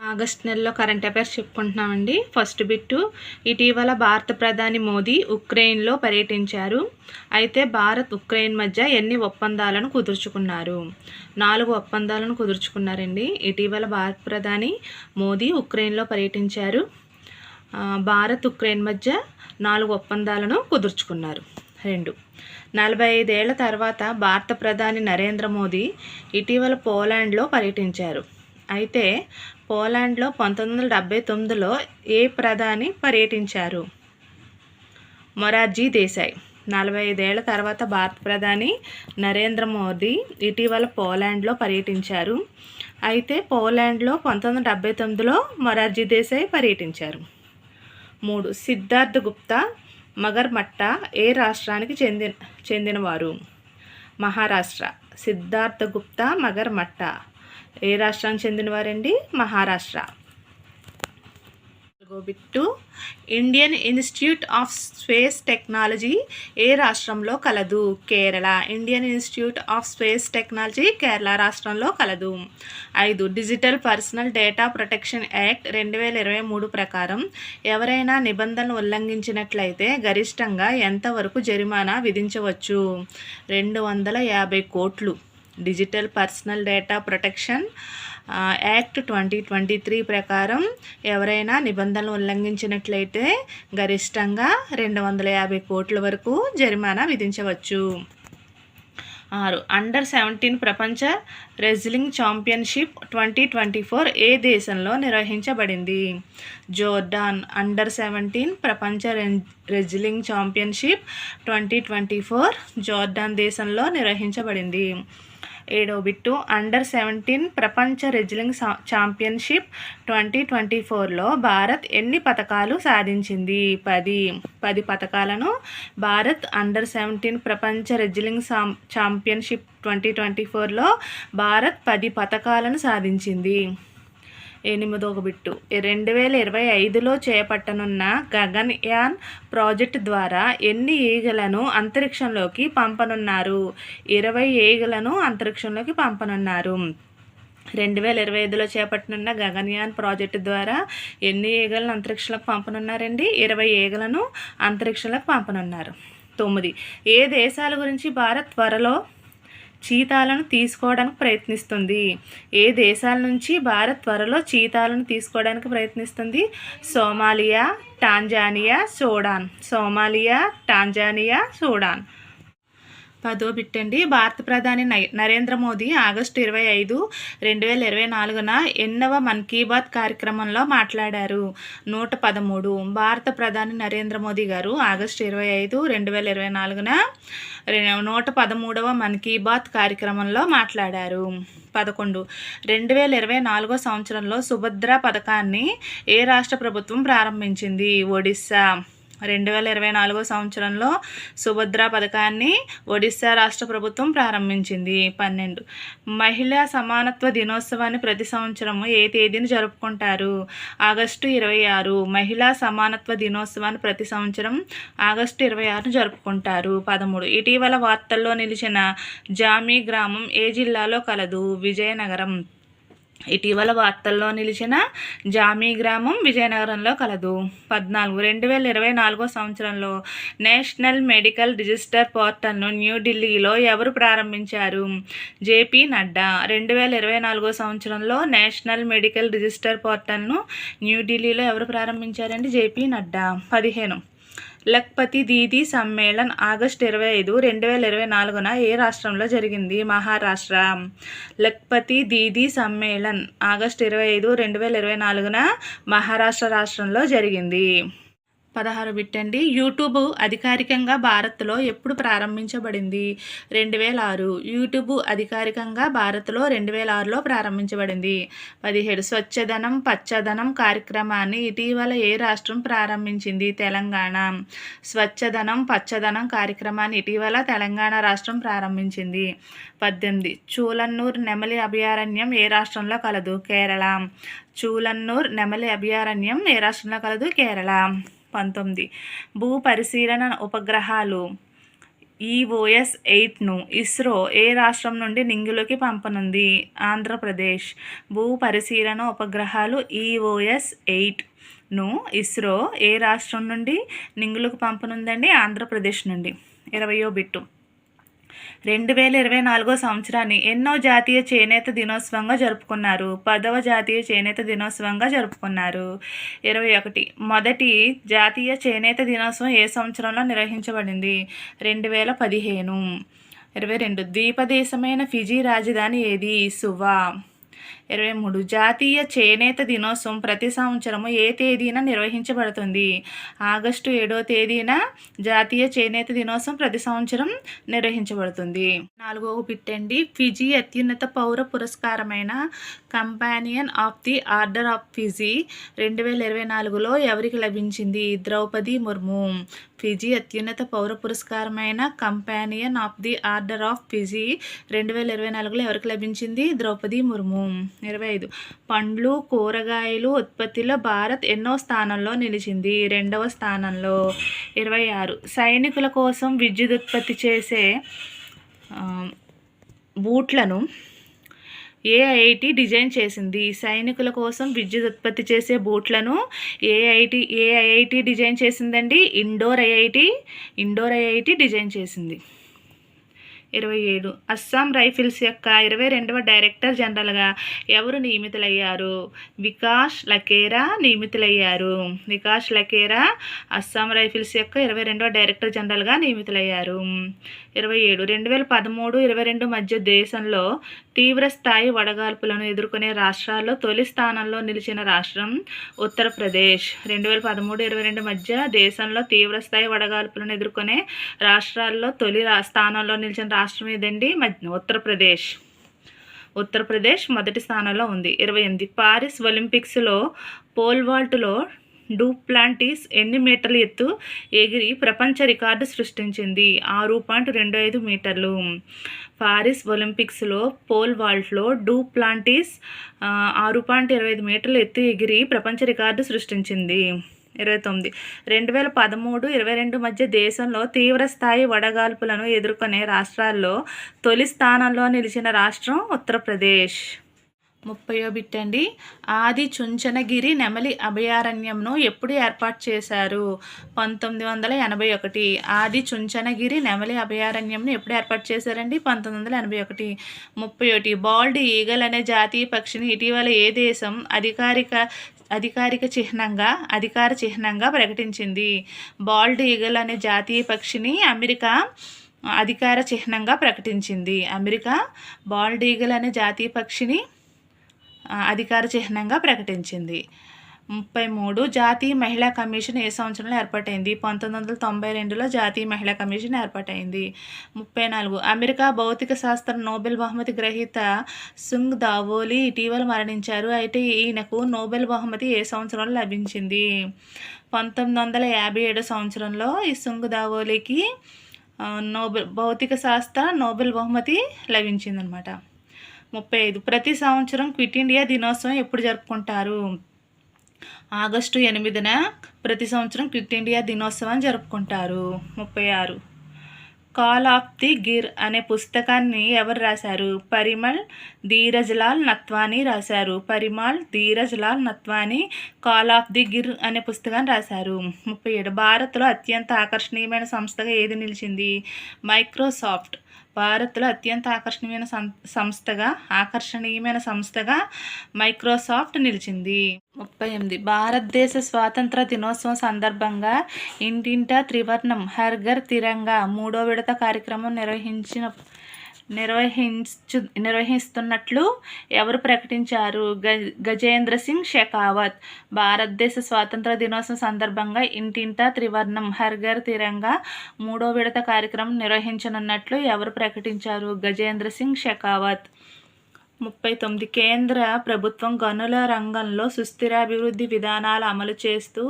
August నెలలో current affairs చెప్పుకుంటున్నామండి. First bit, ఇటీవల భారత ప్రధాని మోదీ ఉక్రెయిన్లో పర్యటించారు. అయితే భారత్ ఉక్రెయిన్ మధ్య ఎన్ని ఒప్పందాలను కుదుర్చుకున్నారు? 4 ఒప్పందాలను కుదుర్చుకున్నారండి. ఇటీవల భారత ప్రధాని మోదీ ఉక్రెయిన్లో పర్యటించారు. భారత్ ఉక్రెయిన్ మధ్య 4 ఒప్పందాలను కుదుర్చుకున్నారు. 2, 45 ఏళ్ల తర్వాత భారత ప్రధాని నరేంద్ర మోదీ ఇటీవల పోలాండ్లో పర్యటించారు. అయితే పోలాండ్లో 1979లో ఏ ప్రధాని పర్యటించారు? మొరార్జీ దేశాయ్. 45 ఏళ్ల తర్వాత భారత ప్రధాని నరేంద్ర మోదీ ఇటీవల పోలాండ్లో పర్యటించారు. అయితే పోలాండ్లో 1979లో మొరార్జీ దేశాయ్ పర్యటించారు. 3, సిద్ధార్థ్ గుప్తా మగర్మట్టా ఏ రాష్ట్రానికి చెందినవారు? మహారాష్ట్ర. సిద్ధార్థ గుప్తా మగర్మట్టా ఏ రాష్ట్రానికి చెందినవారండి? Maharashtra. Bit, Indian Institute of Space Technology ఏ రాష్ట్రంలో కలదు? Kerala. Indian Institute of Space Technology Kerala రాష్ట్రంలో కలదు. 5, digital personal data protection act 2023 ప్రకారం ఎవరైనా నిబంధనలు ఉల్లంఘించినట్లయితే గరిష్టంగా ఎంతవరకు జరిమానా విధించవచ్చు? 250 కోట్లు. Digital personal data protection act 2023 ప్రకారం ఎవరైనా నిబంధనలు ఉల్లంఘించినట్లయితే గరిష్టంగా 250 కోట్ల వరకు జరిమానా విధించవచ్చు. 6, అండర్-17 ప్రపంచ రెజ్లింగ్ ఛాంపియన్షిప్ 2024 ఏ దేశంలో నిర్వహించబడింది? జోర్డాన్. అండర్-17 ప్రపంచ రెజ్లింగ్ ఛాంపియన్షిప్ 2024 జోర్డాన్ దేశంలో నిర్వహించబడింది. 7వ బిట్టు, అండర్-17 ప్రపంచ రెజ్లింగ్ ఛాంపియన్షిప్ 2024లో భారత్ ఎన్ని పతకాలు సాధించింది? 10 పతకాలను భారత్ అండర్-17 ప్రపంచ రెజ్లింగ్ ఛాంపియన్షిప్ 2024లో భారత్ 10 పతకాలను సాధించింది. 8వ బిట్టు, 2025లో చేపట్టనున్న గగన్యాన్ ప్రాజెక్టు ద్వారా ఎన్ని ఈగలను అంతరిక్షంలోకి పంపనున్నారు? 20 ఈగలను అంతరిక్షంలోకి పంపనున్నారు. 2025లో చేపట్టనున్న గగన్యాన్ ప్రాజెక్టు ద్వారా ఎన్ని ఈగలను అంతరిక్షంలోకి పంపనున్నారండి? 20 ఈగలను అంతరిక్షంలోకి పంపనున్నారు. 9, ఏ దేశాల గురించి భారత్ త్వరలో చీతాలను తీసుకోవడానికి ప్రయత్నిస్తుంది? ఏ దేశాల నుంచి భారత్ త్వరలో చీతాలను తీసుకోవడానికి ప్రయత్నిస్తుంది? Somalia, Tanzania, Sudan. Somalia, Tanzania, Sudan. 10వ బిట్టండి, భారత ప్రధాని నరేంద్ర మోదీ ఆగస్టు 25, 2024న ఎన్నవ మన్ కీ బాత్ కార్యక్రమంలో మాట్లాడారు? 113. భారత ప్రధాని నరేంద్ర మోదీ గారు ఆగస్టు 25, 2024న 113వ మన్ కీ బాత్ కార్యక్రమంలో మాట్లాడారు. 11, 2024 సంవత్సరంలో సుభద్ర పథకాన్ని ఏ రాష్ట్ర ప్రభుత్వం ప్రారంభించింది? ఒడిస్సా. 2024 సంవత్సరంలో సుభద్ర పథకాన్ని ఒడిస్సా రాష్ట్ర ప్రభుత్వం ప్రారంభించింది. 12, మహిళా సమానత్వ దినోత్సవాన్ని ప్రతి సంవత్సరం ఏ తేదీని జరుపుకుంటారు? ఆగస్టు 26. మహిళా సమానత్వ దినోత్సవాన్ని ప్రతి సంవత్సరం ఆగస్టు 26ను జరుపుకుంటారు. 13, ఇటీవల వార్తల్లో నిలిచిన జామి గ్రామం ఏ జిల్లాలో కలదు? విజయనగరం. ఇటీవల వార్తల్లో నిలిచిన జామి గ్రామం విజయనగరంలో కలదు. 14, 2024 సంవత్సరంలో నేషనల్ మెడికల్ రిజిస్టర్ పోర్టల్ను న్యూఢిల్లీలో ఎవరు ప్రారంభించారు? జేపీ నడ్డా. 2024 సంవత్సరంలో నేషనల్ మెడికల్ రిజిస్టర్ పోర్టల్ను న్యూఢిల్లీలో ఎవరు ప్రారంభించారండి? జేపీ నడ్డా. 15, లఖ్పతి దీదీ సమ్మేళన్ ఆగస్టు 25, 2024న ఏ రాష్ట్రంలో జరిగింది? మహారాష్ట్ర. లఖ్పతి దీదీ సమ్మేళన్ ఆగస్టు 25, 2024న మహారాష్ట్ర రాష్ట్రంలో జరిగింది. 16 బిట్టండి, యూట్యూబ్ అధికారికంగా భారత్లో ఎప్పుడు ప్రారంభించబడింది? 2006. యూట్యూబ్ అధికారికంగా భారత్లో 2006లో ప్రారంభించబడింది. 17, స్వచ్ఛధనం పచ్చదనం కార్యక్రమాన్ని ఇటీవల ఏ రాష్ట్రం ప్రారంభించింది? తెలంగాణ. స్వచ్ఛధనం పచ్చదనం కార్యక్రమాన్ని ఇటీవల తెలంగాణ రాష్ట్రం ప్రారంభించింది. 18, చూలన్నూర్ నెమలి అభయారణ్యం ఏ రాష్ట్రంలో కలదు? కేరళ. చూలన్నూర్ నెమలి అభయారణ్యం ఏ రాష్ట్రంలో కలదు? కేరళ. 19, భూ పరిశీలన ఉపగ్రహాలు EOS-8ను ఇస్రో ఏ రాష్ట్రం నుండి నింగిలోకి పంపనుంది? ఆంధ్రప్రదేశ్. భూ పరిశీలన ఉపగ్రహాలు EOS-8ను ఇస్రో ఏ రాష్ట్రం నుండి నింగిలోకి పంపనుందండి? ఆంధ్రప్రదేశ్ నుండి. 20వ బిట్టు. 2024 సంవత్సరాన్ని ఎన్నో జాతీయ చేనేత దినోత్సవంగా జరుపుకున్నారు? 10వ జాతీయ చేనేత దినోత్సవంగా జరుపుకున్నారు. 21. మొదటి జాతీయ చేనేత దినోత్సవం ఏ సంవత్సరంలో నిర్వహించబడింది? 2015. 22. ద్వీపదేశమైన ఫిజీ రాజధాని ఏది? సువా. 23. జాతీయ చేనేత దినోత్సవం ప్రతి సంవత్సరము ఏ తేదీన నిర్వహించబడుతుంది? ఆగస్టు 7వ తేదీన జాతీయ చేనేత దినోత్సవం ప్రతి సంవత్సరం నిర్వహించబడుతుంది. 4వ బిట్ అండి. ఫిజీ అత్యున్నత పౌర పురస్కారమైన Companion of the Order of Fiji 2024లో ఎవరికి లభించింది? ద్రౌపది ముర్ము. ఫిజీ అత్యున్నత పౌర పురస్కారమైన Companion of the Order of Fiji 2024లో ఎవరికి లభించింది? ద్రౌపది ముర్ము. 25. పండ్లు కూరగాయలు ఉత్పత్తిలో భారత్ ఎన్నో స్థానంలో నిలిచింది? 2వ స్థానంలో. 26. సైనికుల కోసం విద్యుదుత్పత్తి చేసే బూట్లను ఏ ఐఐటి డిజైన్ చేసింది? సైనికుల కోసం విద్యుత్ ఉత్పత్తి చేసే బూట్లను ఏ ఐఐటి డిజైన్ చేసిందండి? ఇండోర్ ఐఐటి డిజైన్ చేసింది. 27. అస్సాం రైఫిల్స్ యొక్క 22వ డైరెక్టర్ జనరల్గా ఎవరు నియమితులయ్యారు? వికాస్ లకేరా నియమితులయ్యారు. వికాస్ లకేరా అస్సాం రైఫిల్స్ యొక్క 22వ డైరెక్టర్ జనరల్గా నియమితులయ్యారు. 27. 2013-22 మధ్య దేశంలో తీవ్రస్థాయి వడగాల్పులను ఎదుర్కొనే రాష్ట్రాల్లో తొలి స్థానంలో నిలిచిన రాష్ట్రం ఉత్తరప్రదేశ్. 2013-22 మధ్య దేశంలో తీవ్రస్థాయి వడగాల్పులను ఎదుర్కొనే రాష్ట్రాల్లో తొలి స్థానంలో నిలిచిన రాష్ట్రం ఏదండి? ఉత్తరప్రదేశ్ మొదటి స్థానంలో ఉంది. 28. పారిస్ ఒలింపిక్స్లో పోల్ వాల్ట్లో డూప్లాంటిస్ ఎన్ని మీటర్ల ఎత్తు ఎగిరి ప్రపంచ రికార్డు సృష్టించింది? 6.25 మీటర్లు. పారిస్ ఒలింపిక్స్లో పోల్ వాల్ట్లో డూప్లాంటిస్ 6.25 మీటర్ల ఎత్తు ఎగిరి ప్రపంచ రికార్డు సృష్టించింది. 29. 2013-22 మధ్య దేశంలో తీవ్రస్థాయి వడగాల్పులను ఎదుర్కొనే రాష్ట్రాల్లో తొలి స్థానంలో నిలిచిన రాష్ట్రం ఉత్తరప్రదేశ్. 30వ బిట్ అండి. ఆది చుంచనగిరి నెమలి అభయారణ్యంను ఎప్పుడు ఏర్పాటు చేశారు? 1981. ఆది చుంచనగిరి నెమలి అభయారణ్యంను ఎప్పుడు ఏర్పాటు చేశారండి? 1981. 31. బాల్డ్ ఈగల్ అనే జాతీయ పక్షిని ఇటీవల ఏ దేశం అధికార చిహ్నంగా ప్రకటించింది? బాల్డ్ ఈగల్ అనే జాతీయ పక్షిని అమెరికా అధికార చిహ్నంగా ప్రకటించింది. అమెరికా బాల్డ్ ఈగల్ అనే జాతీయ పక్షిని అధికార చిహ్నంగా ప్రకటించింది. 33. జాతీయ మహిళా కమిషన్ ఏ సంవత్సరంలో ఏర్పాటైంది? 1992లో జాతీయ మహిళా కమిషన్ ఏర్పాటైంది. 34. అమెరికా భౌతిక శాస్త్ర నోబెల్ బహుమతి గ్రహీత సుంగ్ దావోలి ఇటీవల మరణించారు. అయితే ఈయనకు నోబెల్ బహుమతి ఏ సంవత్సరంలో లభించింది? 1957 సంవత్సరంలో ఈ సుంగ్ దావోలికి భౌతిక శాస్త్ర నోబెల్ బహుమతి లభించిందనమాట. 35. ప్రతి సంవత్సరం క్విట్ ఇండియా దినోత్సవం ఎప్పుడు జరుపుకుంటారు? ఆగస్టు 8న ప్రతి సంవత్సరం క్విట్ ఇండియా దినోత్సవం జరుపుకుంటారు. 36. కాల్ ఆఫ్ ది గిర్ అనే పుస్తకాన్ని ఎవరు రాశారు? పరిమళ్ ధీరజ్లాల్ నత్వానీ రాశారు. కాల్ ఆఫ్ ది గిర్ అనే పుస్తకాన్ని రాశారు. 37. భారత్లో అత్యంత ఆకర్షణీయమైన సంస్థగా ఏది నిలిచింది? మైక్రోసాఫ్ట్. భారత్లో అత్యంత ఆకర్షణీయమైన సంస్థగా మైక్రోసాఫ్ట్ నిలిచింది. 38. భారతదేశ స్వాతంత్ర దినోత్సవం సందర్భంగా ఇంటింటా త్రివర్ణం హర్ ఘర్ తిరంగా 3వ విడత కార్యక్రమం నిర్వహిస్తున్నట్లు ఎవరు ప్రకటించారు? గజేంద్ర సింగ్ షెకావత్. భారతదేశ స్వాతంత్ర దినోత్సవం సందర్భంగా ఇంటింటా త్రివర్ణం హర్ ఘర్ తిరంగా 3వ విడత కార్యక్రమం నిర్వహించనున్నట్లు ఎవరు ప్రకటించారు? గజేంద్ర సింగ్ షెకావత్. 39. కేంద్ర ప్రభుత్వం గనుల రంగంలో సుస్థిరాభివృద్ధి విధానాలు అమలు చేస్తూ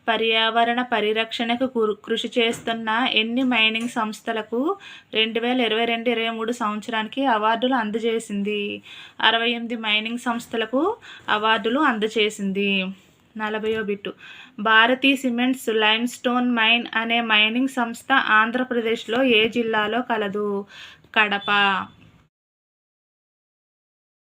పర్యావరణ పరిరక్షణకు కృషి చేస్తున్న ఎన్ని మైనింగ్ సంస్థలకు 2022-23 సంవత్సరానికి అవార్డులు అందజేసింది? 68 మైనింగ్ సంస్థలకు అవార్డులు అందజేసింది. 40వ bit Bharathi cements limestone mine అనే మైనింగ్ సంస్థ ఆంధ్రప్రదేశ్లో ఏ జిల్లాలో కలదు? కడప.